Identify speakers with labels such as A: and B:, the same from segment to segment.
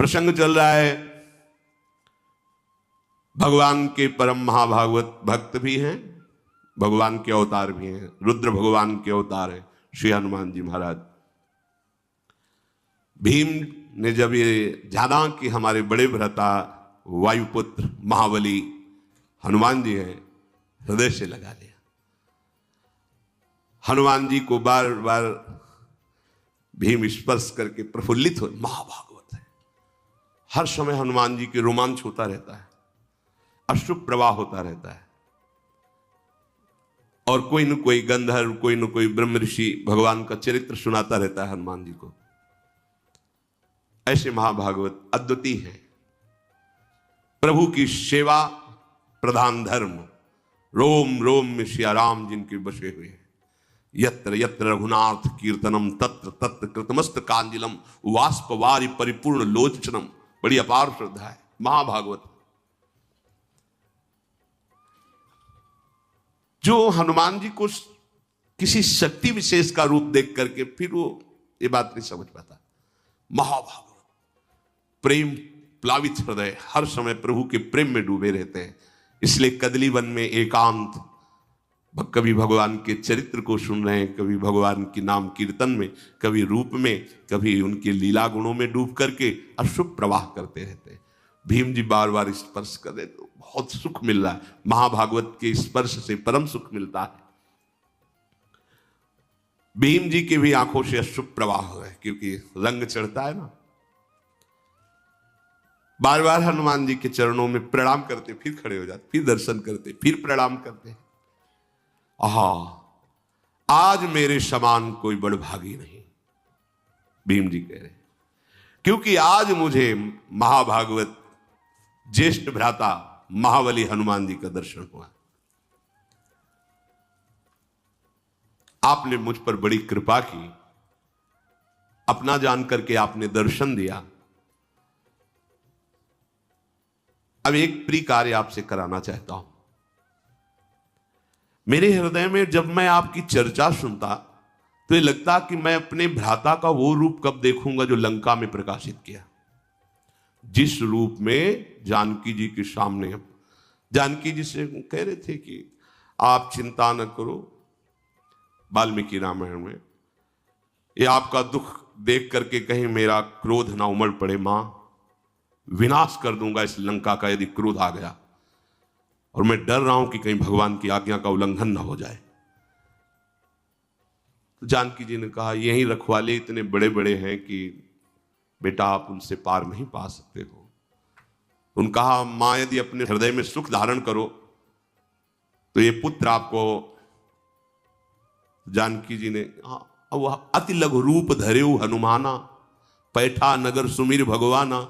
A: प्रसंग चल रहा है। भगवान के परम महाभागवत भक्त भी हैं, भगवान के अवतार भी हैं, रुद्र भगवान के अवतार हैं श्री हनुमान जी महाराज। भीम ने जब ये जाना कि हमारे बड़े भ्राता वायुपुत्र महाबली हनुमान जी हैं, हृदय से लगा लिया। हनुमान जी को बार बार भीम स्पर्श करके प्रफुल्लित हो, महाभागवत है। हर समय हनुमान जी के रोमांच होता रहता है, अश्रु प्रवाह होता रहता है, और कोई न कोई गंधर्व, कोई न कोई ब्रह्म ऋषि भगवान का चरित्र सुनाता रहता है हनुमान जी को। ऐसे महाभागवत अद्वितीय हैं। प्रभु की सेवा प्रधान धर्म, रोम रोम में सिया राम जिनके बसे हुए हैं। यत्र यत्र रघुनाथ कीर्तनम तत्र तत्र कृतमस्त कांजिलम वाष्पवारि परिपूर्ण लोचनम। बड़ी अपार श्रद्धा है महाभागवत। जो हनुमान जी को किसी शक्ति विशेष का रूप देख करके फिर वो ये बात नहीं समझ पाता। महाभागवत प्रेम प्लावित हृदय, हर समय प्रभु के प्रेम में डूबे रहते हैं। इसलिए कदली वन में एकांत, कभी भगवान के चरित्र को सुन रहे हैं, कभी भगवान की नाम कीर्तन में, कभी रूप में, कभी उनके लीला गुणों में डूब करके अशुभ प्रवाह करते रहते हैं। भीम जी बार बार स्पर्श कर रहे तो बहुत सुख मिल रहा है। महाभागवत के स्पर्श से परम सुख मिलता है। भीम जी के भी आंखों से अशुभ प्रवाह हो है, क्योंकि रंग चढ़ता है ना। बार बार हनुमान जी के चरणों में प्रणाम करते, फिर खड़े हो जाते, फिर दर्शन करते, फिर प्रणाम करते। आहा, आज मेरे समान कोई बड़भागी नहीं, भीम जी कह रहे, क्योंकि आज मुझे महाभागवत ज्येष्ठ भ्राता महाबली हनुमान जी का दर्शन हुआ। आपने मुझ पर बड़ी कृपा की, अपना जान करके आपने दर्शन दिया। अब एक प्रिय कार्य आपसे कराना चाहता हूं। मेरे हृदय में जब मैं आपकी चर्चा सुनता तो ये लगता कि मैं अपने भ्राता का वो रूप कब देखूंगा जो लंका में प्रकाशित किया। जिस रूप में जानकी जी के सामने, जानकी जी से कह रहे थे कि आप चिंता न करो, वाल्मीकि रामायण में, ये आपका दुख देख करके कहीं मेरा क्रोध ना उमड़ पड़े। मां, विनाश कर दूंगा इस लंका का यदि क्रोध आ गया, और मैं डर रहा हूं कि कहीं भगवान की आज्ञा का उल्लंघन ना हो जाए। तो जानकी जी ने कहा, यही रखवाले इतने बड़े बड़े हैं कि बेटा आप उनसे पार नहीं पा सकते हो। उन्होंने कहा, मां यदि अपने हृदय में सुख धारण करो तो ये पुत्र आपको। जानकी जी ने, वह अति लघु रूप धरेऊ हनुमाना, पैठा नगर सुमिर भगवाना।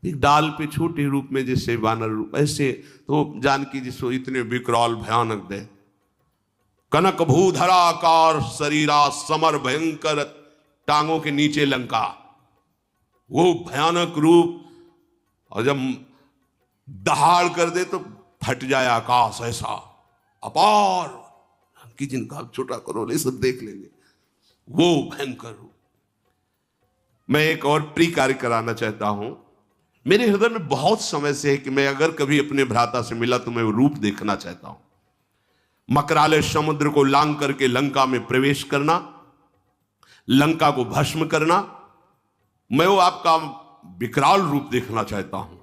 A: एक डाल पे छोटे रूप में जैसे वानर रूप, ऐसे तो जानकी जी सो इतने विकराल भयानक दे। कनक भूधराकार शरीरा समर भयंकर, टांगों के नीचे लंका, वो भयानक रूप। और जब दहाड़ कर दे तो फट जाए आकाश, ऐसा अपार। जानकी जी का छोटा करो, ले सब देख लेंगे, वो भयंकर रूप। मैं एक और प्रिय कार्य कराना चाहता हूं। मेरे हृदय में बहुत समय से है कि मैं अगर कभी अपने भ्राता से मिला तो मैं वो रूप देखना चाहता हूं। मकराले समुद्र को लांग करके लंका में प्रवेश करना, लंका को भस्म करना, मैं वो आपका विकराल रूप देखना चाहता हूं।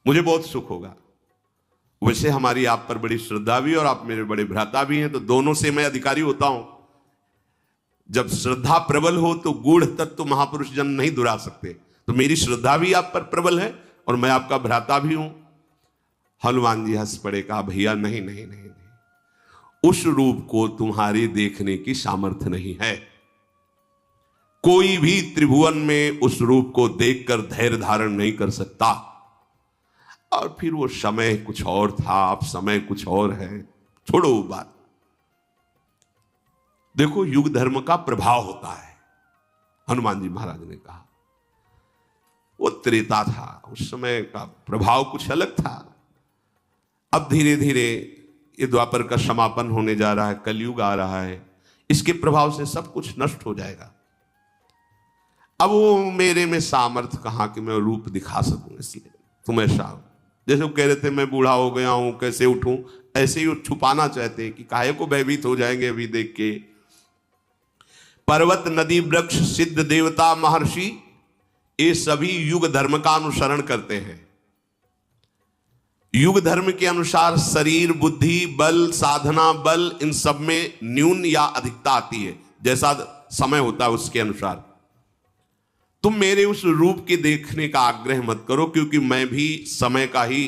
A: मुझे बहुत सुख होगा। वैसे हमारी आप पर बड़ी श्रद्धा भी, और आप मेरे बड़े भ्राता भी हैं, तो दोनों से मैं अधिकारी होता हूं। जब श्रद्धा प्रबल हो तो गूढ़ तत्व महापुरुष जन नहीं दुरा सकते। तो मेरी श्रद्धा भी आप पर प्रबल है और मैं आपका भ्राता भी हूं। हनुमान जी हंस पड़े, कहा, भैया नहीं नहीं नहीं नहीं, उस रूप को तुम्हारे देखने की सामर्थ्य नहीं है। कोई भी त्रिभुवन में उस रूप को देखकर धैर्य धारण नहीं कर सकता। और फिर वो समय कुछ और था, अब समय कुछ और है, छोड़ो वो बात। देखो, युग धर्म का प्रभाव होता है। हनुमान जी महाराज ने कहा, वो त्रेता था, उस समय का प्रभाव कुछ अलग था। अब धीरे धीरे ये द्वापर का समापन होने जा रहा है, कलयुग आ रहा है, इसके प्रभाव से सब कुछ नष्ट हो जाएगा। अब वो मेरे में सामर्थ्य कहाँ कि मैं रूप दिखा सकूं, इसलिए तुम ऐसा जैसे वो कह रहे थे मैं बूढ़ा हो गया हूं कैसे उठूं, ऐसे ही वो छुपाना चाहते हैं कि काहे को भयभीत हो जाएंगे अभी देख के। पर्वत नदी वृक्ष सिद्ध देवता महर्षि ये सभी युग धर्म का अनुसरण करते हैं। युग धर्म के अनुसार शरीर बुद्धि बल साधना बल इन सब में न्यून या अधिकता आती है, जैसा समय होता है उसके अनुसार। तुम मेरे उस रूप के देखने का आग्रह मत करो, क्योंकि मैं भी समय का ही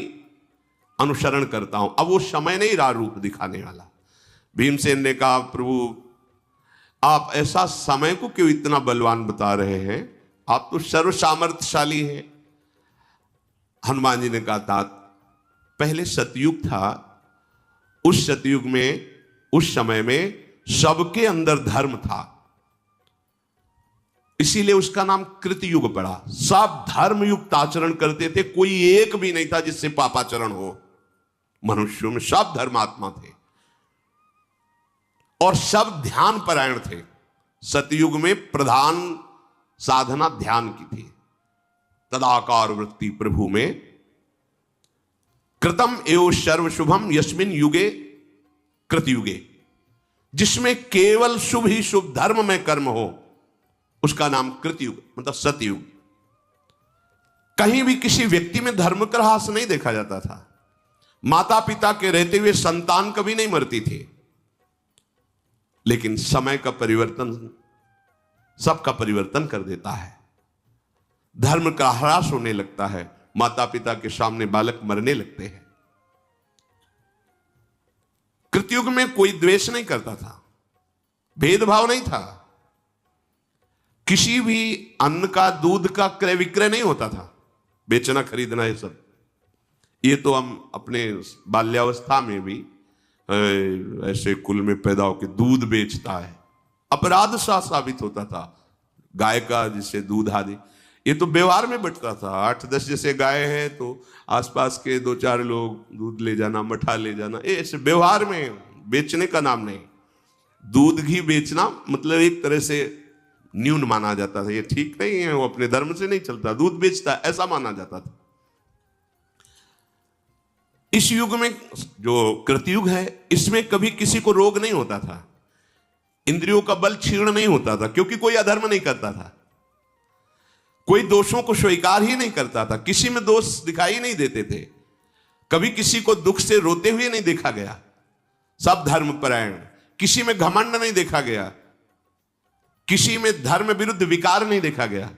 A: अनुसरण करता हूं। अब वो समय नहीं रहा रूप दिखाने वाला। भीमसेन ने कहा प्रभु आप ऐसा समय को क्यों इतना बलवान बता रहे हैं, आप तो सर्व सामर्थ्यशाली हैं। हनुमान जी ने कहा था पहले सतयुग था, उस सतयुग में उस समय में सबके अंदर धर्म था, इसीलिए उसका नाम कृतयुग पड़ा। सब धर्म युक्त आचरण करते थे, कोई एक भी नहीं था जिससे पापाचरण हो। मनुष्यों में सब धर्मात्मा थे और सब ध्यान परायण थे। सतयुग में प्रधान साधना ध्यान की थी। तदाकार वृत्ति प्रभु में कृतम एव सर्व शुभम यस्मिन युगे कृतयुगे, जिसमें केवल शुभ ही शुभ धर्म में कर्म हो उसका नाम कृतयुग मतलब सतयुग। कहीं भी किसी व्यक्ति में धर्म का ह्रास नहीं देखा जाता था। माता पिता के रहते हुए संतान कभी नहीं मरती थी, लेकिन समय का परिवर्तन सबका परिवर्तन कर देता है। धर्म का ह्रास होने लगता है, माता पिता के सामने बालक मरने लगते हैं। कृतयुग में कोई द्वेष नहीं करता था, भेदभाव नहीं था, किसी भी अन्न का दूध का क्रय विक्रय नहीं होता था, बेचना खरीदना ये सब। ये तो हम अपने बाल्यावस्था में भी ऐसे कुल में पैदा होकर दूध बेचता है, अपराध सा साबित होता था। गाय का जिससे दूध आदि ये तो व्यवहार में बंटता था। 8-10 जैसे गाय है तो आसपास के 2-4 लोग दूध ले जाना मठा ले जाना, ये ऐसे व्यवहार में, बेचने का नाम नहीं। दूध घी बेचना मतलब एक तरह से न्यून माना जाता था, ये ठीक नहीं है, वो अपने धर्म से नहीं चलता, दूध बेचता ऐसा माना जाता था। इस युग में जो कृतयुग है इसमें कभी किसी को रोग नहीं होता था, इंद्रियों का बल क्षीण नहीं होता था, क्योंकि कोई अधर्म नहीं करता था, कोई दोषों को स्वीकार ही नहीं करता था, किसी में दोष दिखाई नहीं देते थे, कभी किसी को दुख से रोते हुए नहीं देखा गया, सब धर्म परायण। किसी में घमंड नहीं देखा गया, किसी में धर्म विरुद्ध विकार नहीं देखा गया,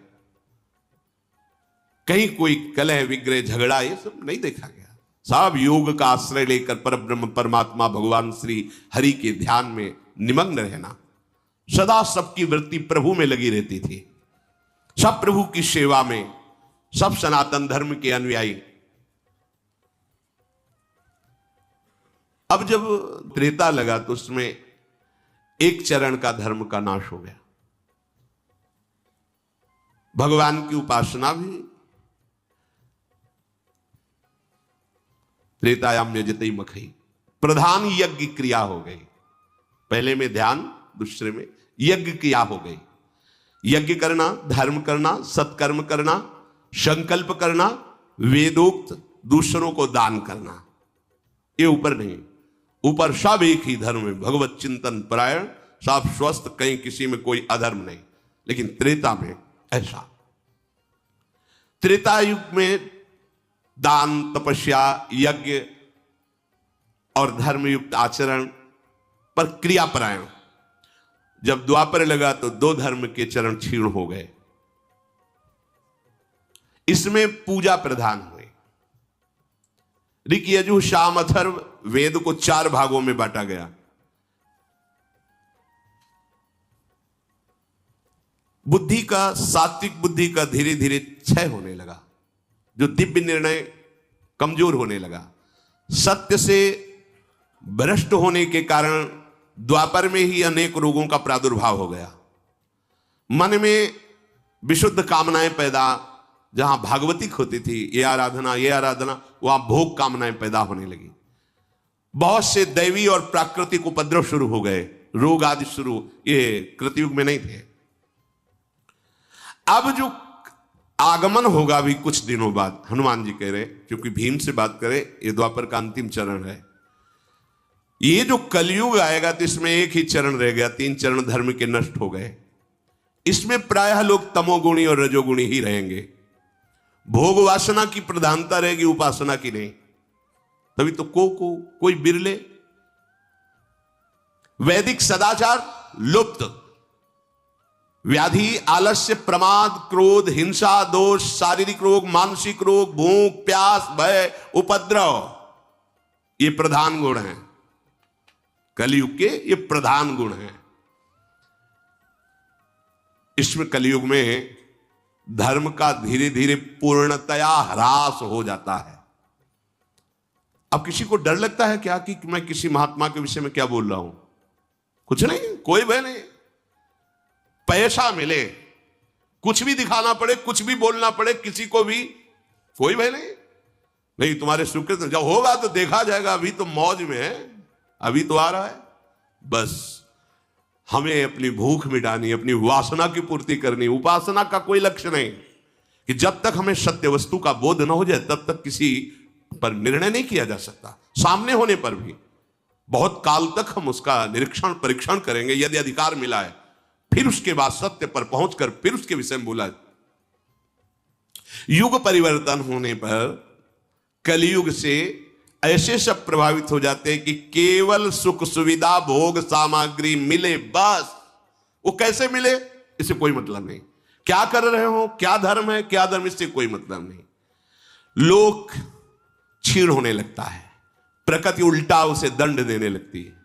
A: कहीं कोई कलह विग्रह झगड़ा ये सब नहीं देखा गया। सब योग का आश्रय लेकर परब्रह्म परमात्मा भगवान श्री हरि के ध्यान में निमग्न रहना, सदा सबकी वृत्ति प्रभु में लगी रहती थी, सब प्रभु की सेवा में, सब सनातन धर्म के अनुयायी। अब जब त्रेता लगा तो उसमें एक चरण का धर्म का नाश हो गया। भगवान की उपासना भी त्रेतायाम यजते मखई, प्रधान यज्ञ क्रिया हो गई। पहले में ध्यान, दूसरे में यज्ञ क्रिया हो गई। यज्ञ करना, धर्म करना, सत्कर्म करना, संकल्प करना, वेदोक्त दूसरों को दान करना, ये ऊपर नहीं, ऊपर सब एक ही धर्म में भगवत चिंतन परायण, सब स्वस्थ, कहीं किसी में कोई अधर्म नहीं। लेकिन त्रेता में ऐसा, त्रेता युग में दान तपस्या यज्ञ और धर्मयुक्त आचरण पर क्रियापरायण। जब द्वापर लगा तो दो धर्म के चरण क्षीण हो गए, इसमें पूजा प्रधान हुए। ऋक यजुः साम अथर्व वेद को 4 भागों में बांटा गया। बुद्धि का, सात्विक बुद्धि का धीरे धीरे क्षय होने लगा, जो दिव्य निर्णय कमजोर होने लगा। सत्य से भ्रष्ट होने के कारण द्वापर में ही अनेक रोगों का प्रादुर्भाव हो गया। मन में विशुद्ध कामनाएं पैदा, जहां भागवतिक होती थी ये आराधना, वहां भोग कामनाएं पैदा होने लगी। बहुत से दैवी और प्राकृतिक उपद्रव शुरू हो गए, रोग आदि शुरू, ये कृतयुग में नहीं थे। अब जो आगमन होगा अभी कुछ दिनों बाद, हनुमान जी कह रहे, क्योंकि भीम से बात करें, ये द्वापर का अंतिम चरण है। ये जो कलयुग आएगा तो इसमें एक ही चरण रह गया, 3 चरण धर्म के नष्ट हो गए। इसमें प्रायः लोग तमोगुणी और रजोगुणी ही रहेंगे। भोग वासना की प्रधानता रहेगी, उपासना की नहीं। तभी तो कोई बिरले। वैदिक सदाचार लुप्त। व्याधि, आलस्य, प्रमाद, क्रोध, हिंसा, दोष, शारीरिक रोग, मानसिक रोग, भूख, प्यास, भय, उपद्रव, ये प्रधान गुण हैं कलयुग के। ये प्रधान गुण हैं। इसमें कलयुग में धर्म का धीरे धीरे पूर्णतया ह्रास हो जाता है। अब किसी को डर लगता है क्या कि मैं किसी महात्मा के विषय में क्या बोल रहा हूं? कुछ नहीं, कोई भय नहीं। पैसा मिले, कुछ भी दिखाना पड़े, कुछ भी बोलना पड़े किसी को भी, कोई भय नहीं। नहीं, तुम्हारे सुकृत जब होगा तो देखा जाएगा, अभी तो मौज में है, अभी तो आ रहा है। बस हमें अपनी भूख मिटानी, अपनी वासना की पूर्ति करनी। उपासना का कोई लक्ष्य नहीं कि जब तक हमें सत्य वस्तु का बोध न हो जाए तब तक किसी पर निर्णय नहीं किया जा सकता। सामने होने पर भी बहुत काल तक हम उसका निरीक्षण परीक्षण करेंगे। यदि अधिकार मिला है फिर उसके बाद सत्य पर पहुंचकर फिर उसके विषय में बोला। युग परिवर्तन होने पर कलयुग से ऐसे सब प्रभावित हो जाते हैं कि केवल सुख सुविधा भोग सामग्री मिले बस। वो कैसे मिले इससे कोई मतलब नहीं, क्या कर रहे हो, क्या धर्म है, क्या धर्म, इससे कोई मतलब नहीं। लोक क्षीण होने लगता है, प्रकृति उल्टा उसे दंड देने लगती है।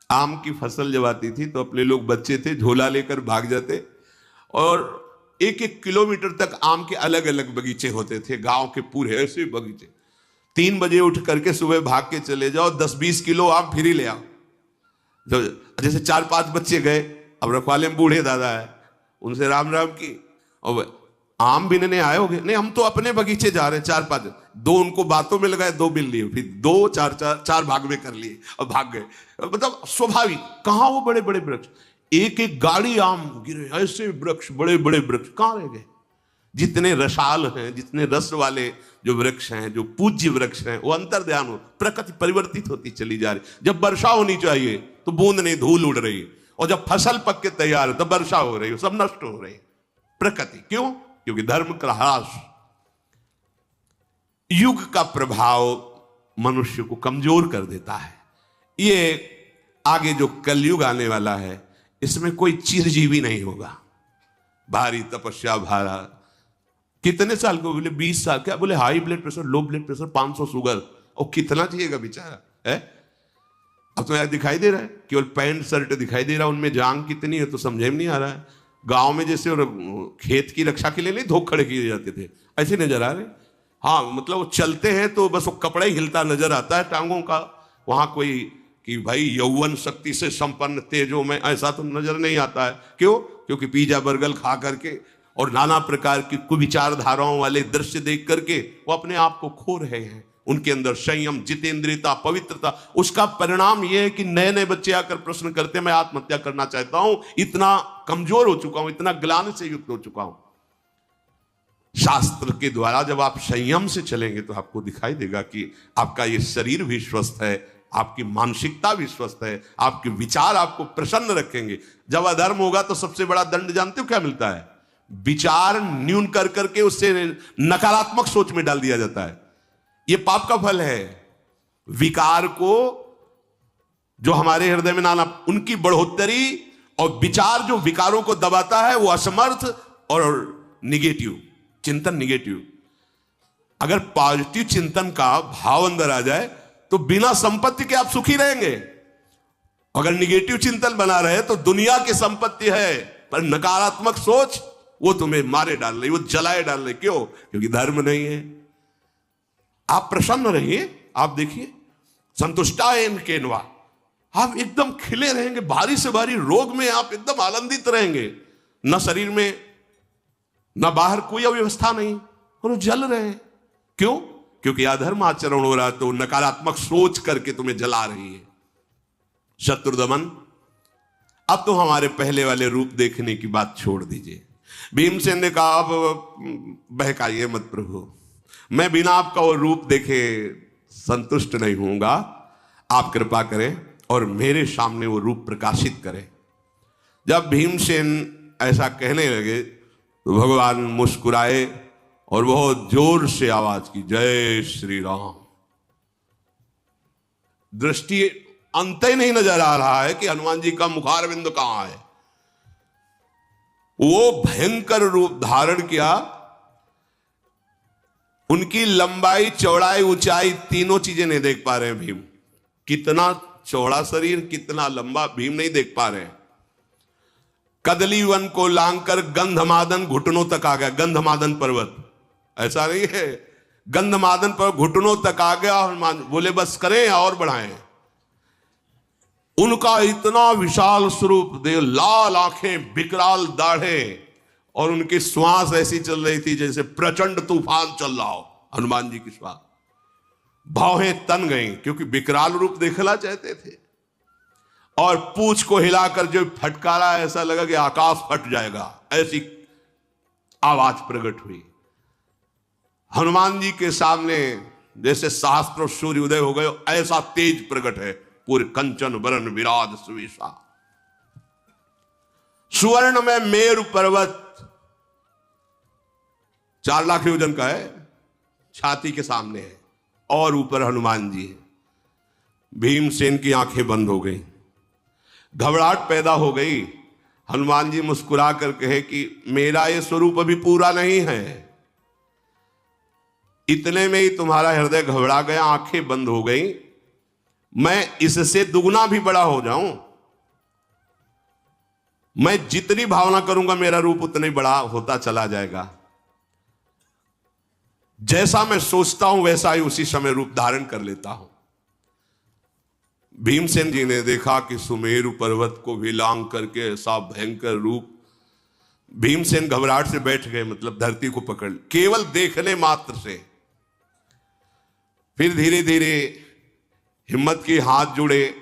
A: आम की फसल जब आती थी तो अपने लोग बच्चे थे, झोला लेकर भाग जाते और 1-1 किलोमीटर तक आम के अलग अलग बगीचे होते थे, गांव के पूरे ऐसे बगीचे। 3 बजे उठ करके सुबह भाग के चले जाओ, 10-20 किलो आम फिर ही ले आओ। जैसे 4-5 बच्चे गए, अब रखवाले में बूढ़े दादा है, उनसे राम राम की, और आम बीनने आए होगे, नहीं हम तो अपने बगीचे जा रहे हैं। 4-5 दो उनको बातों में लगाए, 2 बिन लिए, फिर 2-4 भाग में कर लिए और भाग गए। मतलब स्वाभाविक। कहां वो बड़े बड़े वृक्ष, 1-1 गाड़ी आम गिरे, ऐसे वृक्ष, बड़े बड़े वृक्ष कहां रह गए? जितने रसाल हैं, जितने रस वाले जो वृक्ष हैं, जो पूज्य वृक्ष हैं, वो अंतर्ध्यान हो, प्रकृति परिवर्तित होती चली जा रही। जब वर्षा होनी चाहिए तो बूंद नहीं, धूल उड़ रही, और जब फसल पक के तैयार है तब वर्षा हो रही है, सब नष्ट हो रही प्रकृति। क्यों? क्योंकि धर्म का ह्रास। युग का प्रभाव मनुष्य को कमजोर कर देता है। ये आगे जो कलयुग आने वाला है इसमें कोई चिरजीवी नहीं होगा। भारी तपस्या भारा, कितने साल को बोले? 20 साल। क्या बोले? High blood pressure, low blood pressure, 500 sugar, और कितना चाहिएगा बेचारा है? अब तो यार दिखाई दे रहा है, केवल पैंट शर्ट दिखाई दे रहा है, उनमें जान कितनी है तो समझे में नहीं आ रहा है। गांव में जैसे खेत की रक्षा के लिए नहीं धोख खड़े किए जाते थे, ऐसे नजर आ रहे। हाँ, मतलब वो चलते हैं तो बस वो कपड़ा ही हिलता नजर आता है टांगों का। वहां कोई कि भाई यौवन शक्ति से संपन्न तेजो में, ऐसा तो नजर नहीं आता है। क्यों? क्योंकि पिज्जा बर्गर खा करके और नाना प्रकार की कुविचारधाराओं वाले दृश्य देख करके वो अपने आप को खो रहे हैं। उनके अंदर संयम, जितेंद्रियता, पवित्रता, उसका परिणाम यह है कि नए नए बच्चे आकर प्रश्न करते हैं, मैं आत्महत्या करना चाहता हूं, इतना कमजोर हो चुका हूं, इतना ग्लानि से युक्त हो चुका हूं। शास्त्र के द्वारा जब आप संयम से चलेंगे तो आपको दिखाई देगा कि आपका ये शरीर भी स्वस्थ है, आपकी मानसिकता भी स्वस्थ है, आपके विचार आपको प्रसन्न रखेंगे। जब अधर्म होगा तो सबसे बड़ा दंड जानते हो क्या मिलता है? विचार न्यून कर करके उससे नकारात्मक सोच में डाल दिया जाता है। यह पाप का फल है। विकार को जो हमारे हृदय में नाना, उनकी बढ़ोतरी, और विचार जो विकारों को दबाता है वो असमर्थ और निगेटिव चिंतन। निगेटिव, अगर पॉजिटिव चिंतन का भाव अंदर आ जाए तो बिना संपत्ति के आप सुखी रहेंगे। अगर निगेटिव चिंतन बना रहे तो दुनिया की संपत्ति है, पर नकारात्मक सोच वो तुम्हें मारे डाल रही, वो जलाए डाल रही। क्यों? क्योंकि धर्म नहीं है। आप प्रसन्न रहिए, आप देखिए, संतुष्टायन केनवा, आप एकदम खिले रहेंगे। भारी से भारी रोग में आप एकदम आनंदित रहेंगे। न शरीर में न बाहर कोई अव्यवस्था नहीं, और जल रहे हैं। क्यों? क्योंकि अधर्म आचरण हो रहा है तो नकारात्मक सोच करके तुम्हें जला रही है। शत्रुदमन, अब तो हमारे पहले वाले रूप देखने की बात छोड़ दीजिए। भीमसेन ने कहा, अब बहकाइए मत प्रभु, मैं बिना आपका वो रूप देखे संतुष्ट नहीं होऊंगा, आप कृपा करें और मेरे सामने वो रूप प्रकाशित करें। जब भीमसेन ऐसा कहने लगे तो भगवान मुस्कुराए और बहुत जोर से आवाज की, जय श्री राम। दृष्टि अंत ही नहीं नजर आ रहा है कि हनुमान जी का मुखारविंद कहां है। वो भयंकर रूप धारण किया, उनकी लंबाई चौड़ाई ऊंचाई तीनों चीजें नहीं देख पा रहे हैं भीम। कितना चौड़ा शरीर, कितना लंबा, भीम नहीं देख पा रहे हैं। कदली वन को लांघकर गंधमादन घुटनों तक आ गया। गंधमादन पर्वत, ऐसा नहीं है, गंधमादन पर घुटनों तक आ गया। हनुमान बोले बस करें और बढ़ाएं। उनका इतना विशाल स्वरूप दे, लाल आंखें, विकराल दाढ़े, और उनकी श्वास ऐसी चल रही थी जैसे प्रचंड तूफान चल रहा हो। हनुमान जी की श्वास, भौहें तन गई क्योंकि विकराल रूप देखना चाहते थे, और पूंछ को हिलाकर जो फटकारा, ऐसा लगा कि आकाश फट जाएगा, ऐसी आवाज प्रकट हुई। हनुमान जी के सामने जैसे सहस्त्र सूर्य उदय हो गए, ऐसा तेज प्रकट है। पूरे कंचन वरण विराज सुविशा, सुवर्ण में मेरु पर्वत 4 लाख वजन का है, छाती के सामने है, और ऊपर हनुमान जी है। भीमसेन की आंखें बंद हो गई, घबराहट पैदा हो गई। हनुमान जी मुस्कुरा कर कहे कि मेरा ये स्वरूप अभी पूरा नहीं है। इतने में ही तुम्हारा हृदय घबरा गया, आंखें बंद हो गई। मैं इससे दुगना भी बड़ा हो जाऊं, मैं जितनी भावना करूंगा मेरा रूप उतना ही बड़ा होता चला जाएगा। जैसा मैं सोचता हूं वैसा ही उसी समय रूप धारण कर लेता हूं। भीमसेन जी ने देखा कि सुमेरु पर्वत को भी लांघ करके ऐसा भयंकर रूप। भीमसेन घबराहट से बैठ गए, मतलब धरती को पकड़, केवल देखने मात्र से। फिर धीरे धीरे हिम्मत की हाथ जुड़े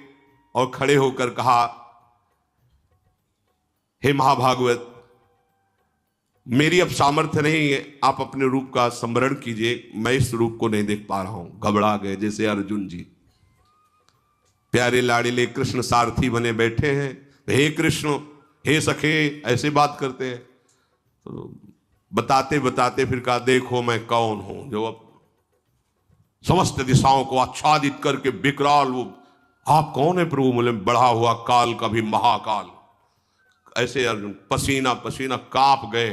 A: और खड़े होकर कहा, हे महाभागवत, मेरी अब सामर्थ्य नहीं है, आप अपने रूप का स्मरण कीजिए, मैं इस रूप को नहीं देख पा रहा हूं। घबरा गए जैसे अर्जुन जी, प्यारे लाड़िले कृष्ण सारथी बने बैठे हैं, हे कृष्ण, हे सखे, ऐसे बात करते हैं। तो बताते बताते फिर कहा, देखो मैं कौन हूं जो अब समस्त दिशाओं को आच्छादित करके विकराल वो, आप कौन है प्रभु? बोले, बढ़ा हुआ काल का भी महाकाल। ऐसे अर्जुन पसीना पसीना कांप गए।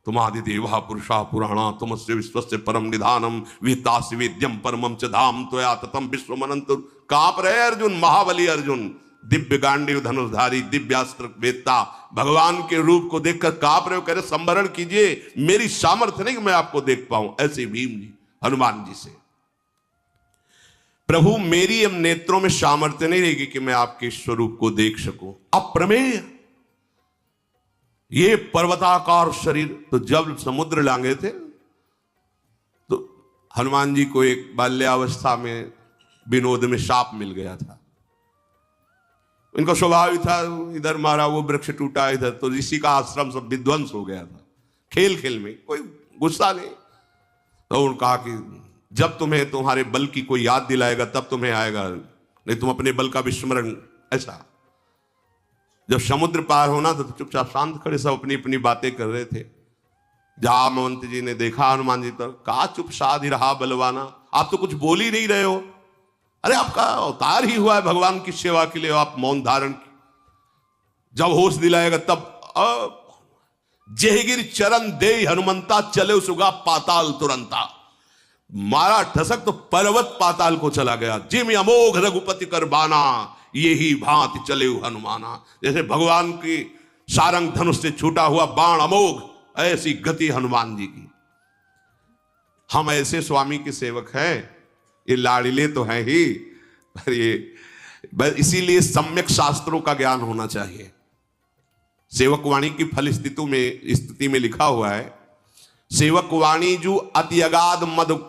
A: तुम्हादि देवा पुरुषा पुराणा तुमस्य विश्वस्य परम निधानम वितासि वेद्यम परमम च धाम त्वया ततम विश्वमनंत। कांप रहे अर्जुन, महाबली अर्जुन, दिव्य गांडीव धनुषधारी, दिव्यास्त्र वेत्ता, भगवान के रूप को देखकर कांप रहे हो। कह रहे संवरण कीजिए, मेरी सामर्थ्य नहीं कि मैं आपको देख पाऊं। ऐसे भीम जी हनुमान जी से, प्रभु मेरी अब नेत्रों में सामर्थ्य नहीं रहेगी कि मैं आपके स्वरूप को देख सकूं। अप्रमेय ये पर्वताकार शरीर। तो जब समुद्र लांघे थे तो हनुमान जी को एक बाल्यावस्था में विनोद में साप मिल गया था। इनका स्वभाव ही था, इधर मारा वो वृक्ष टूटा, इधर तो ऋषि का आश्रम सब विध्वंस हो गया था। खेल खेल में कोई गुस्सा नहीं। तो उन्होंने कहा कि जब तुम्हें तुम्हारे बल की कोई याद दिलाएगा तब तुम्हें आएगा, नहीं तुम अपने बल का विस्मरण। ऐसा जब समुद्र पार होना तो चुपचाप शांत खड़े, सब अपनी अपनी बातें कर रहे थे। जामवंत जी ने देखा हनुमान जी पर, कहा चुप साध ही रहा बलवाना, आप तो कुछ बोल ही नहीं रहे हो। अरे आपका अवतार ही हुआ है भगवान की सेवा के लिए, आप मौन धारण, जब होश दिलाएगा तब। जेहगिर चरण दे हनुमंता, चले सुगा पाताल तुरंता। मारा ठसक तो पर्वत पाताल को चला गया। जिम अमोघ रघुपति कर बाना, यही भांति चले हनुमाना। जैसे भगवान की सारंग धनुष से छूटा हुआ बाण अमोघ, ऐसी गति हनुमान जी की। हम ऐसे स्वामी के सेवक हैं, ये लाड़िले तो हैं ही, पर ये इसीलिए सम्यक शास्त्रों का ज्ञान होना चाहिए। सेवक वाणी की फल स्थिति में लिखा हुआ है, सेवक वाणी जू अति अगाध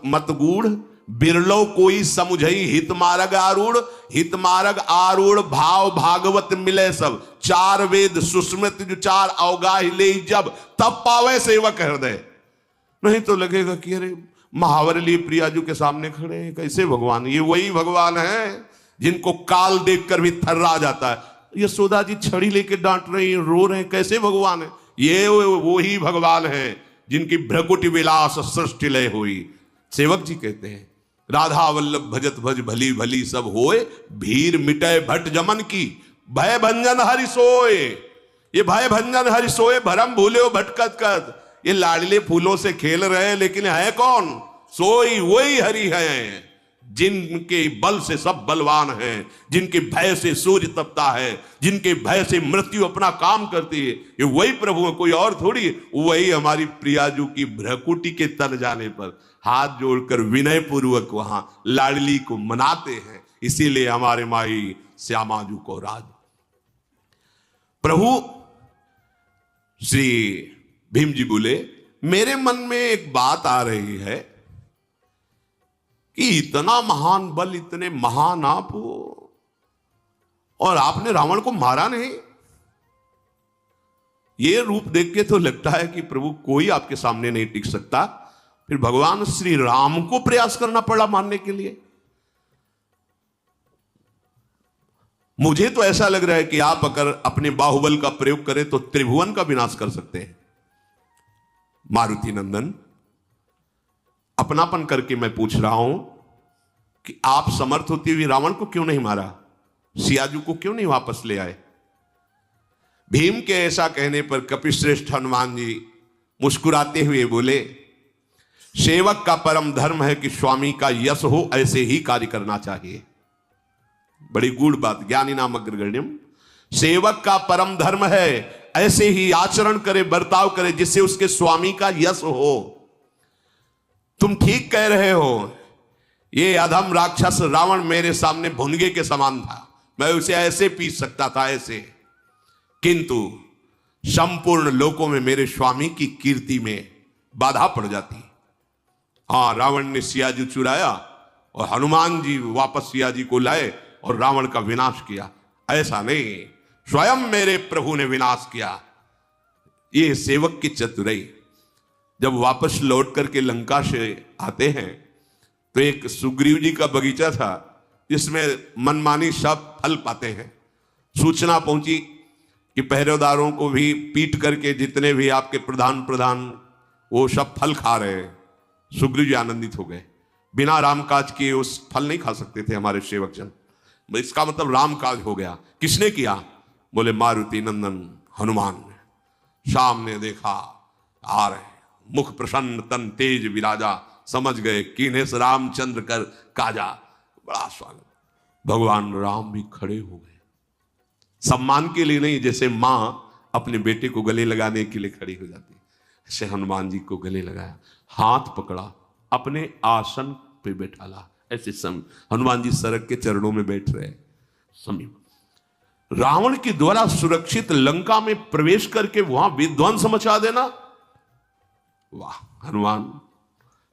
A: मत गूढ़, बिरलो कोई समुझई हित मार्ग आरूढ़, हित मार्ग आरूढ़ भाव भागवत मिले सब, चार वेद सुस्मृत जो चार अवगाह ले जब, तब पावे सेवक हृदय। नहीं तो लगेगा कि अरे महावर लिए प्रियाजू के सामने खड़े हैं, कैसे भगवान, ये वही भगवान है जिनको काल देखकर भी थर्रा जाता है। यशोदा जी छड़ी लेके डांट रही हैं, रो रहे हैं, कैसे भगवान है? ये वही भगवान है जिनकी भ्रकुटि विलास सृष्टि लय हुई। सेवक जी कहते हैं राधा वल्लभ भजत भज भली भली सब होए, भीर मिटे भट जमन की भय भंजन हरि सोए। ये भय भंजन हरि सोए भरम भूले भटकत कत, ये लाडले फूलों से खेल रहे हैं, लेकिन है कौन? सोई वही हरि है जिनके बल से सब बलवान हैं, जिनके भय से सूर्य तपता है, जिनके भय से मृत्यु अपना काम करती है। ये वही प्रभु है, कोई और थोड़ी। वही हमारी प्रियाजू की भ्रकुटी के तन जाने पर हाथ जोड़कर विनय पूर्वक वहां लाडली को मनाते हैं। इसीलिए हमारे माई श्यामाजू को राज। प्रभु श्री भीम जी बोले, मेरे मन में एक बात आ रही है कि इतना महान बल, इतने महान आप हो, और आपने रावण को मारा नहीं। ये रूप देख के तो लगता है कि प्रभु कोई आपके सामने नहीं टिक सकता। फिर भगवान श्री राम को प्रयास करना पड़ा मारने के लिए। मुझे तो ऐसा लग रहा है कि आप अगर अपने बाहुबल का प्रयोग करें तो त्रिभुवन का विनाश कर सकते हैं। मारुति नंदन, अपनापन करके मैं पूछ रहा हूं कि आप समर्थ होते हुए रावण को क्यों नहीं मारा? सियाजू को क्यों नहीं वापस ले आए? भीम के ऐसा कहने पर कपिश्रेष्ठ हनुमान जी मुस्कुराते हुए बोले, सेवक का परम धर्म है कि स्वामी का यश हो, ऐसे ही कार्य करना चाहिए। बड़ी गूढ़ बात, ज्ञानी नाम अग्रगण्यम। सेवक का परम धर्म है ऐसे ही आचरण करे, बर्ताव करे, जिससे उसके स्वामी का यश हो। तुम ठीक कह रहे हो, ये अधम राक्षस रावण मेरे सामने भुनगे के समान था, मैं उसे ऐसे पीस सकता था ऐसे, किंतु संपूर्ण लोकों में मेरे स्वामी की कीर्ति में बाधा पड़ जाती। हाँ, रावण ने सियाजी चुराया और हनुमान जी वापस सियाजी को लाए और रावण का विनाश किया, ऐसा नहीं, स्वयं मेरे प्रभु ने विनाश किया। ये सेवक की चतुराई। जब वापस लौट करके लंका से आते हैं तो एक सुग्रीव जी का बगीचा था जिसमें मनमानी सब फल पाते हैं। सूचना पहुंची कि पहरेदारों को भी पीट करके जितने भी आपके प्रधान वो सब फल खा रहे हैं। सुग्रीव जी आनंदित हो गए। बिना रामकाज किए उस फल नहीं खा सकते थे हमारे सेवक जन, इसका मतलब रामकाज हो गया। किसने किया? बोले मारुति नंदन हनुमान ने। सामने देखा आ रहे, मुख प्रसन्न तन तेज विराजा, समझ गए कीनेस रामचंद्र कर काजा। बड़ा स्वागत। भगवान राम भी खड़े हो गए, सम्मान के लिए नहीं, जैसे मां अपने बेटे को गले लगाने के लिए खड़ी हो जाती, ऐसे हनुमान जी को गले लगाया, हाथ पकड़ा, अपने आसन पे बैठाला। ऐसे हनुमान जी सड़क के चरणों में बैठ रहे समीप। रावण के द्वारा सुरक्षित लंका में प्रवेश करके वहां विध्वंस मचा देना, वाह! हनुमान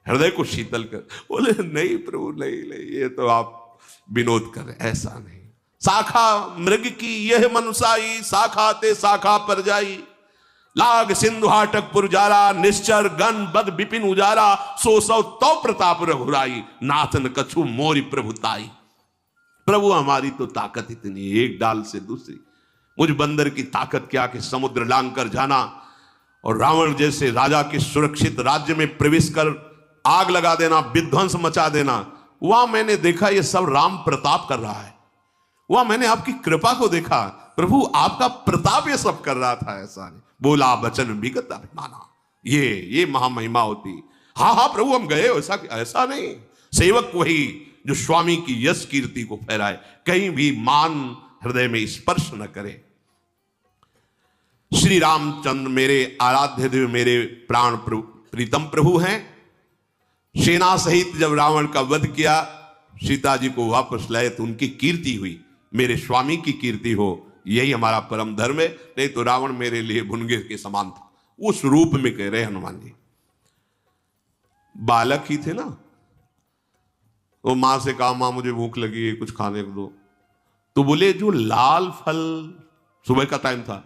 A: हृदय को शीतल कर बोले, नहीं प्रभु नहीं, ये तो आप विनोद कर रहे, ऐसा नहीं। शाखा मृग की यह मनुसाई, शाखा ते शाखा पर जाई, लाग सिंधु हाटक पुरजारा, निश्चर गण बद विपिन उजारा, सो सौ तो प्रताप रघुराई, नाथन कछु मोरी प्रभुताई। प्रभु हमारी तो ताकत इतनी, एक डाल से दूसरी। मुझ बंदर की ताकत क्या कि समुद्र लांग कर जाना और रावण जैसे राजा के सुरक्षित राज्य में प्रवेश कर आग लगा देना, विध्वंस मचा देना। वहां मैंने देखा ये सब राम प्रताप कर रहा है, वहां मैंने आपकी कृपा को देखा, प्रभु आपका प्रताप ये सब कर रहा था। ऐसा नहीं, बोला वचन विगत अभिमाना, ये महामहिमा होती। हाँ हाँ प्रभु हम गए, ऐसा नहीं। सेवक वही जो स्वामी की यश कीर्ति को फैलाए, कहीं भी मान हृदय में स्पर्श न करे। श्री रामचंद्र मेरे आराध्य देव, मेरे प्राण प्रीतम प्रभु हैं। सेना सहित जब रावण का वध किया, सीता जी को वापस लाए तो उनकी कीर्ति हुई, मेरे स्वामी की कीर्ति हो, यही हमारा परम धर्म है। नहीं तो रावण मेरे लिए भुनगे के समान था। उस रूप में कह रहे हनुमान जी। बालक ही थे ना, वो माँ से कहा माँ मुझे भूख लगी है, कुछ खाने को दो। तो बोले जो लाल फल, सुबह का टाइम था,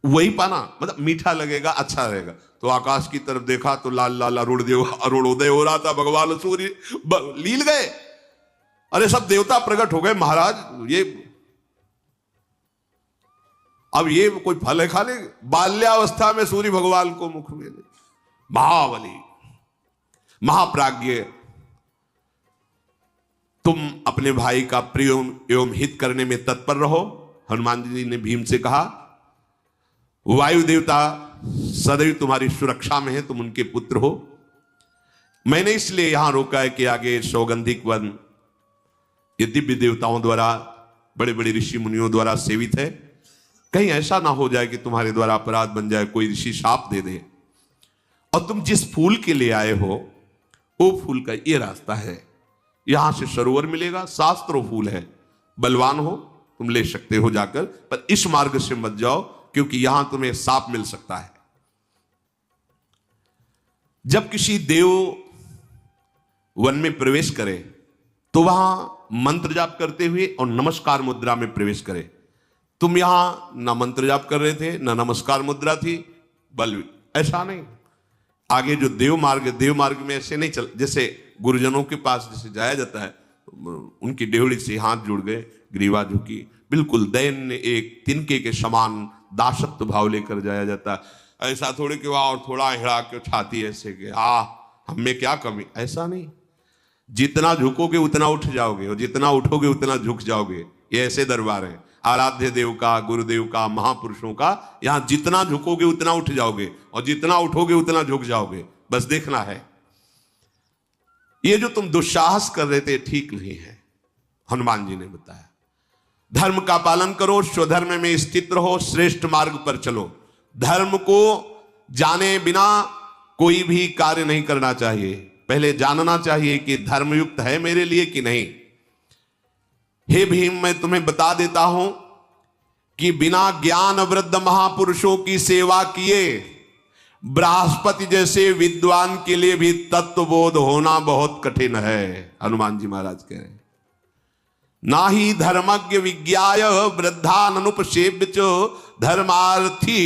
A: वही पाना, मतलब मीठा लगेगा, अच्छा रहेगा। तो आकाश की तरफ देखा तो लाल लाल अरुणोदय हो रहा था, भगवान सूर्य लील गए। अरे सब देवता प्रकट हो गए, महाराज ये अब ये कोई फल है खाने? बाल्यावस्था में सूर्य भगवान को मुख में दे। महाबली, महाप्राज्ञ, तुम अपने भाई का प्रिय एवं हित करने में तत्पर रहो। हनुमान जी ने भीम से कहा, वायु देवता सदैव तुम्हारी सुरक्षा में है, तुम उनके पुत्र हो। मैंने इसलिए यहां रोका है कि आगे सौगंधिक वन ये दिव्य देवताओं द्वारा, बड़े बड़े ऋषि मुनियों द्वारा सेवित है। कहीं ऐसा ना हो जाए कि तुम्हारे द्वारा अपराध बन जाए, कोई ऋषि शाप दे दे। और तुम जिस फूल के लिए आए हो वो फूल का ये रास्ता है, यहां से सरोवर मिलेगा, शास्त्रों फूल है, बलवान हो तुम ले सकते हो जाकर, पर इस मार्ग से मत जाओ क्योंकि यहां तुम्हें साप मिल सकता है। जब किसी देव वन में प्रवेश करे तो वहां मंत्र जाप करते हुए और नमस्कार मुद्रा में प्रवेश करे। तुम यहां ना मंत्र जाप कर रहे थे, ना नमस्कार मुद्रा थी, बल ऐसा नहीं। आगे जो देव मार्ग में ऐसे नहीं चल, जैसे गुरुजनों के पास जैसे जाया जाता है, उनकी डेहड़ी से हाथ जुड़ गए, ग्रीवा झुकी, बिल्कुल दैन्य एक तिनके के समान दासत्व भाव लेकर जाया जाता है। ऐसा थोड़े कि वहां और थोड़ा हिड़ा के छाती ऐसे के हमें क्या कमी, ऐसा नहीं। जितना झुकोगे उतना उठ जाओगे और जितना उठोगे उतना झुक जाओगे। ये ऐसे दरबार है आराध्य देव का, गुरुदेव का, महापुरुषों का। यहां जितना झुकोगे उतना उठ जाओगे और जितना उठोगे उतना झुक जाओगे। बस देखना है। ये जो तुम दुस्साहस कर रहे थे ठीक नहीं है, हनुमान जी ने बताया। धर्म का पालन करो, स्वधर्म में स्थित रहो, श्रेष्ठ मार्ग पर चलो। धर्म को जाने बिना कोई भी कार्य नहीं करना चाहिए, पहले जानना चाहिए कि धर्मयुक्त है मेरे लिए कि नहीं। हे भीम, मैं तुम्हें बता देता हूं कि बिना ज्ञान वृद्ध महापुरुषों की सेवा किए बृहस्पति जैसे विद्वान के लिए भी तत्वबोध होना बहुत कठिन है। हनुमान जी महाराज कह रहे हैं, ना ही धर्मज्ञ विज्ञाय वृद्धानुपसेव्य च धर्मार्थी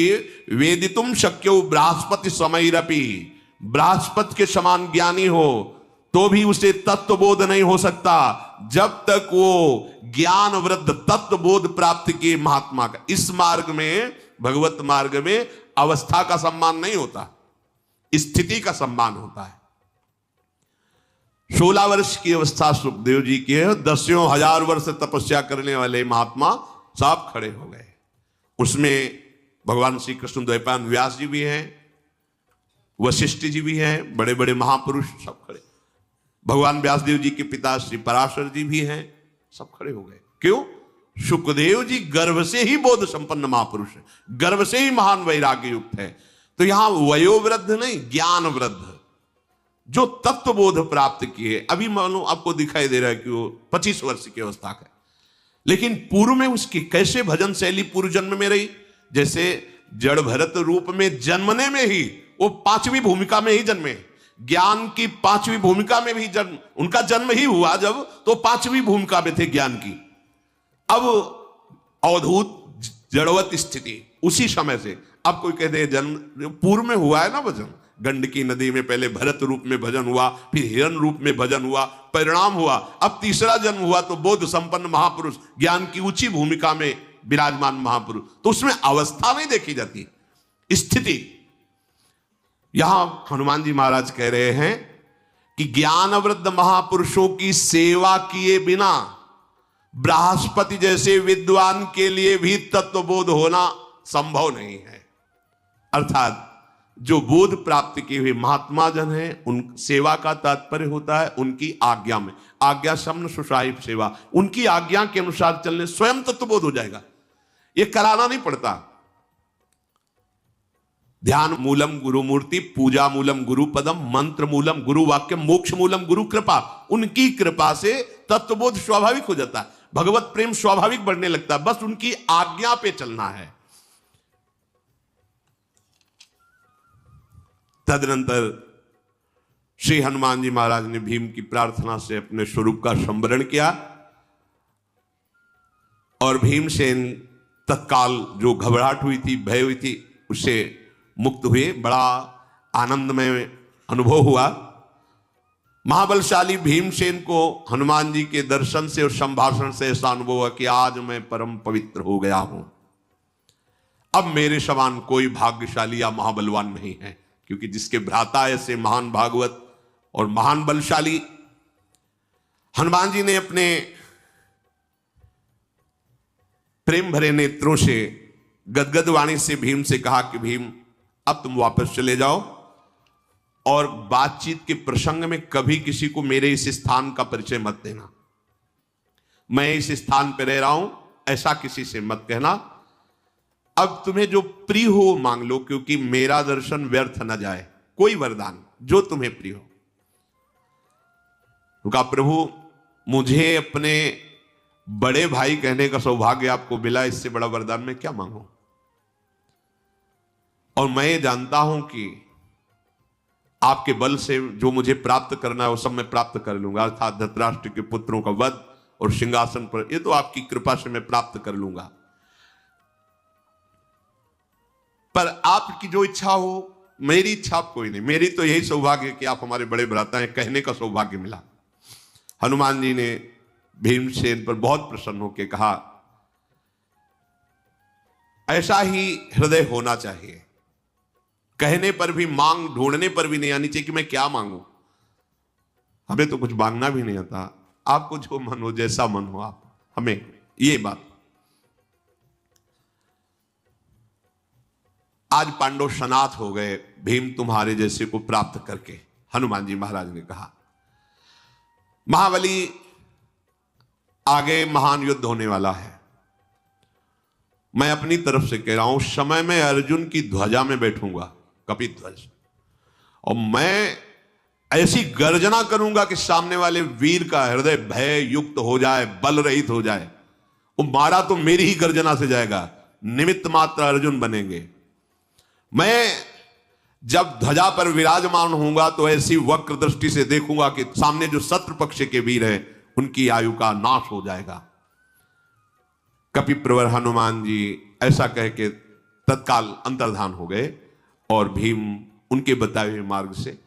A: वेदितुम शक्यो बृहस्पति समैरपि। बृहस्पति के समान ज्ञानी हो तो भी उसे तत्वबोध नहीं हो सकता जब तक वो ज्ञान वृद्ध तत्वबोध प्राप्त किए महात्मा का। इस मार्ग में, भगवत मार्ग में अवस्था का सम्मान नहीं होता, स्थिति का सम्मान होता है। 16 वर्ष की अवस्था सुखदेव जी की है, 10,000 वर्ष तपस्या करने वाले महात्मा सब खड़े हो गए। उसमें भगवान श्री कृष्ण द्वैपायन व्यास जी भी हैं, वशिष्ठ जी भी हैं, बड़े बड़े महापुरुष सब खड़े। भगवान व्यासदेव जी के पिता श्री पराशर जी भी हैं, सब खड़े हो गए। क्यों? सुखदेव जी गर्भ से ही बोध संपन्न महापुरुष है, गर्भ से ही महान वैराग्य युक्त है। तो यहां वयोवृद्ध नहीं, ज्ञान वृद्ध, जो तत्वबोध प्राप्त किए। अभी मालूम आपको दिखाई दे रहा है कि वो 25 वर्ष की अवस्था का है, लेकिन पूर्व में उसकी कैसे भजन शैली पूर्व जन्म में रही। जैसे जड़ भरत रूप में जन्मने में ही वो 5वीं भूमिका में ही जन्मे, ज्ञान की 5वीं भूमिका में भी जन्म, उनका जन्म ही हुआ जब, तो 5वीं भूमिका में थे ज्ञान की। अब अवधूत जड़वत स्थिति उसी समय से। अब कोई कहते हैं जन्म पूर्व में हुआ है ना भजन, गंडकी नदी में पहले भरत रूप में भजन हुआ, फिर हिरण रूप में भजन हुआ, परिणाम हुआ, अब तीसरा जन्म हुआ तो बोध संपन्न महापुरुष, ज्ञान की ऊंची भूमिका में विराजमान महापुरुष। तो उसमें अवस्था नहीं देखी जाती, स्थिति। यहां हनुमान जी महाराज कह रहे हैं कि ज्ञानवृद्ध महापुरुषों की सेवा किए बिना बृहस्पति जैसे विद्वान के लिए भी तत्वबोध होना संभव नहीं है। अर्थात जो बोध प्राप्त किए हुए महात्मा जन हैं, उन सेवा का तात्पर्य होता है उनकी आज्ञा में। आज्ञा शमन सुसाहिब सेवा, उनकी आज्ञा के अनुसार चलने स्वयं तत्वबोध हो जाएगा, ये कराना नहीं पड़ता। ध्यान मूलम गुरु मूर्ति, पूजा मूलम गुरु पदम, मंत्र मूलम गुरु वाक्य, मोक्ष मूलम गुरु कृपा। उनकी कृपा से तत्वबोध स्वाभाविक हो जाता है, भगवत प्रेम स्वाभाविक बढ़ने लगता है, बस उनकी आज्ञा पे चलना है। तदनंतर श्री हनुमान जी महाराज ने भीम की प्रार्थना से अपने स्वरूप का संवरण किया और भीमसेन तत्काल जो घबराहट हुई थी, भय हुई थी, उससे मुक्त हुए। बड़ा आनंदमय अनुभव हुआ। महाबलशाली भीमसेन को हनुमान जी के दर्शन से और संभाषण से ऐसा अनुभव हुआ कि आज मैं परम पवित्र हो गया हूं। अब मेरे समान कोई भाग्यशाली या महाबलवान नहीं है, क्योंकि जिसके भ्राता ऐसे महान भागवत और महान बलशाली। हनुमान जी ने अपने प्रेम भरे नेत्रों से गदगद वाणी से भीम से कहा कि भीम, अब तुम वापस चले जाओ और बातचीत के प्रसंग में कभी किसी को मेरे इस स्थान का परिचय मत देना। मैं इस स्थान पर रह रहा हूं ऐसा किसी से मत कहना। अब तुम्हें जो प्रिय हो मांग लो, क्योंकि मेरा दर्शन व्यर्थ न जाए। कोई वरदान जो तुम्हें प्रिय हो। कहा, प्रभु मुझे अपने बड़े भाई कहने का सौभाग्य आपको मिला, इससे बड़ा वरदान मैं क्या मांगू। और मैं ये जानता हूं कि आपके बल से जो मुझे प्राप्त करना है वो सब मैं प्राप्त कर लूंगा, अर्थात धृतराष्ट्र के पुत्रों का वध और सिंहासन पर, ये तो आपकी कृपा से मैं प्राप्त कर लूंगा। पर आपकी जो इच्छा हो, मेरी इच्छा कोई नहीं। मेरी तो यही सौभाग्य कि आप हमारे बड़े भ्राता हैं, कहने का सौभाग्य मिला। हनुमान जी ने भीमसेन पर बहुत प्रसन्न होकर कहा, ऐसा ही हृदय होना चाहिए। कहने पर भी, मांग ढूंढने पर भी नहीं आनी चाहिए कि मैं क्या मांगू। हमें तो कुछ मांगना भी नहीं आता। आपको जो मन हो, जैसा मन हो आप हमें, ये बात। आज पांडव सनाथ हो गए भीम तुम्हारे जैसे को प्राप्त करके। हनुमान जी महाराज ने कहा, महाबली आगे महान युद्ध होने वाला है। मैं अपनी तरफ से कह रहा हूं, समय में अर्जुन की ध्वजा में बैठूंगा, कपिध्वज, और मैं ऐसी गर्जना करूंगा कि सामने वाले वीर का हृदय भय युक्त हो जाए, बल रहित हो जाए। वो मारा तो मेरी ही गर्जना से जाएगा, निमित्त मात्र अर्जुन बनेंगे। मैं जब ध्वजा पर विराजमान होऊंगा तो ऐसी वक्र दृष्टि से देखूंगा कि सामने जो शत्रु पक्ष के वीर हैं उनकी आयु का नाश हो जाएगा। कपिप्रवर हनुमान जी ऐसा कह के तत्काल अंतर्धान हो गए और भीम उनके बताए हुए मार्ग से